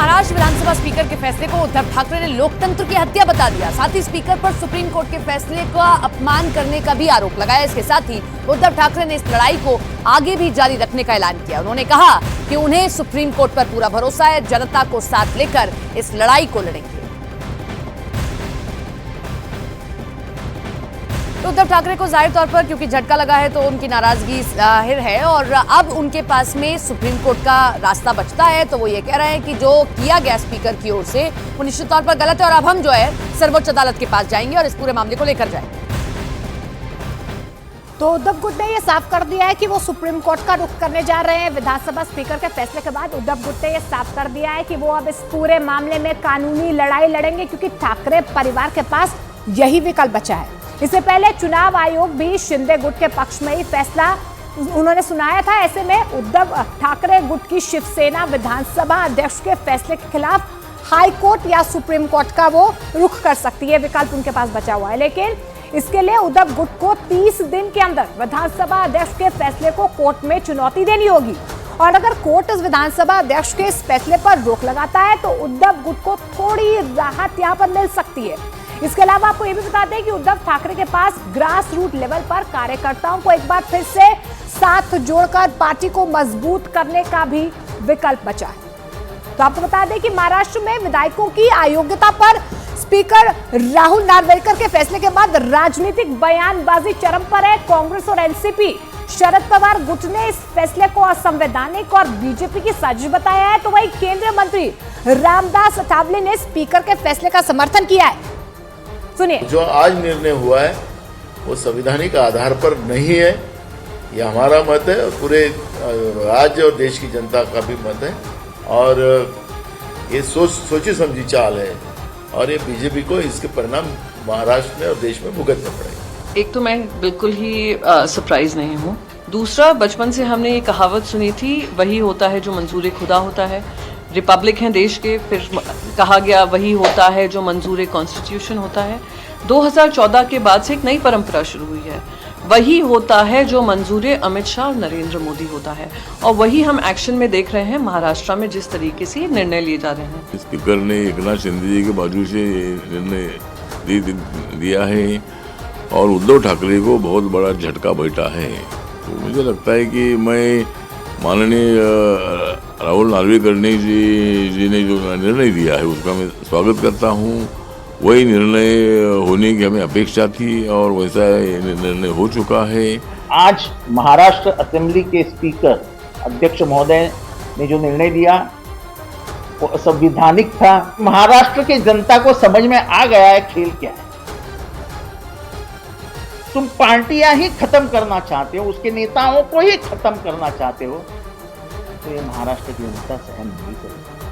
महाराष्ट्र विधानसभा speaker के फैसले को उद्धव ठाकरे ने लोकतंत्र की हत्या बता दिया। साथ ही स्पीकर पर सुप्रीम कोर्ट के फैसले का अपमान करने का भी आरोप लगाया। इसके साथ ही उद्धव ठाकरे ने इस लड़ाई को आगे भी जारी रखने का ऐलान किया। उन्होंने कहा कि उन्हें सुप्रीम कोर्ट पर पूरा भरोसा है, जनता को साथ लेकर इस लड़ाई को लड़ेंगे। तो उद्धव ठाकरे को जाहिर तौर पर क्योंकि झटका लगा है तो उनकी नाराजगी जाहिर है और अब उनके पास में सुप्रीम कोर्ट का रास्ता बचता है। तो वो ये कह रहे हैं कि जो किया गया स्पीकर की ओर से वो निश्चित तौर पर गलत है और अब हम जो है सर्वोच्च अदालत के पास जाएंगे और इस पूरे मामले को लेकर जाएंगे। तो उद्धव गुट ने यह साफ कर दिया है कि वो सुप्रीम कोर्ट का रुख करने जा रहे हैं। विधानसभा स्पीकर के फैसले के बाद उद्धव गुट ने यह साफ कर दिया है कि वो अब इस पूरे मामले में कानूनी लड़ाई लड़ेंगे, क्योंकि ठाकरे परिवार के पास यही विकल्प बचा है। इससे पहले चुनाव आयोग भी शिंदे गुट के पक्ष में ही फैसला उन्होंने सुनाया था। ऐसे में उद्धव ठाकरे गुट की शिवसेना विधानसभा अध्यक्ष के फैसले के खिलाफ हाई कोर्ट या सुप्रीम कोर्ट का वो रुख कर सकती है, विकल्प उनके पास बचा हुआ है। लेकिन इसके लिए उद्धव गुट को 30 दिन के अंदर विधानसभा अध्यक्ष के फैसले को कोर्ट में चुनौती देनी होगी और अगर कोर्ट इस विधानसभा अध्यक्ष के इस फैसले पर रोक लगाता है तो उद्धव गुट को थोड़ी राहत यहाँ पर मिल सकती है। इसके अलावा आपको ये भी बता दें कि उद्धव ठाकरे के पास ग्रास रूट लेवल पर कार्यकर्ताओं को एक बार फिर से साथ जोड़कर पार्टी को मजबूत करने का भी विकल्प बचा है। तो आपको बता दें कि महाराष्ट्र में विधायकों की अयोग्यता पर स्पीकर राहुल नार्वेकर के फैसले के बाद राजनीतिक बयानबाजी चरम पर है। कांग्रेस और एनसीपी शरद पवार गुट ने इस फैसले को असंवैधानिक और बीजेपी की साजिश बताया है, तो वही केंद्रीय मंत्री रामदास अठावले ने स्पीकर के फैसले का समर्थन किया है। सुनिए, जो आज निर्णय हुआ है वो संवैधानिक आधार पर नहीं है, ये हमारा मत है और पूरे राज्य और देश की जनता का भी मत है और ये सोची समझी चाल है और ये बीजेपी को इसके परिणाम महाराष्ट्र में और देश में भुगतने पड़ेंगे। एक तो मैं बिल्कुल ही सरप्राइज नहीं हूँ। दूसरा, बचपन से हमने ये कहावत सुनी थी, वही होता है जो मंजूर खुदा होता है। रिपब्लिक है देश के, फिर कहा गया वही होता है जो मंजूर कॉन्स्टिट्यूशन होता है। 2014 के बाद से एक नई परंपरा शुरू हुई है, वही होता है जो मंजूर अमित शाह और नरेंद्र मोदी होता है और वही हम एक्शन में देख रहे हैं महाराष्ट्र में जिस तरीके से निर्णय लिए जा रहे हैं। स्पीकर ने एकनाथ शिंदे जी के बाजू से निर्णय दिया है और उद्धव ठाकरे को बहुत बड़ा झटका बैठा है। तो मुझे लगता है कि मैं माननीय राहुल नार्वेकर जी ने जो निर्णय दिया है उसका मैं स्वागत करता हूँ। वही निर्णय होने की हमें अपेक्षा थी और वैसा निर्णय हो चुका है। आज महाराष्ट्र असेंबली के स्पीकर अध्यक्ष महोदय ने जो निर्णय दिया वो संवैधानिक था। महाराष्ट्र की जनता को समझ में आ गया है खेल क्या है। तुम पार्टियां ही खत्म करना चाहते हो, उसके नेताओं को ही खत्म करना चाहते हो, तो ये महाराष्ट्र की जनता सहन नहीं करेगी।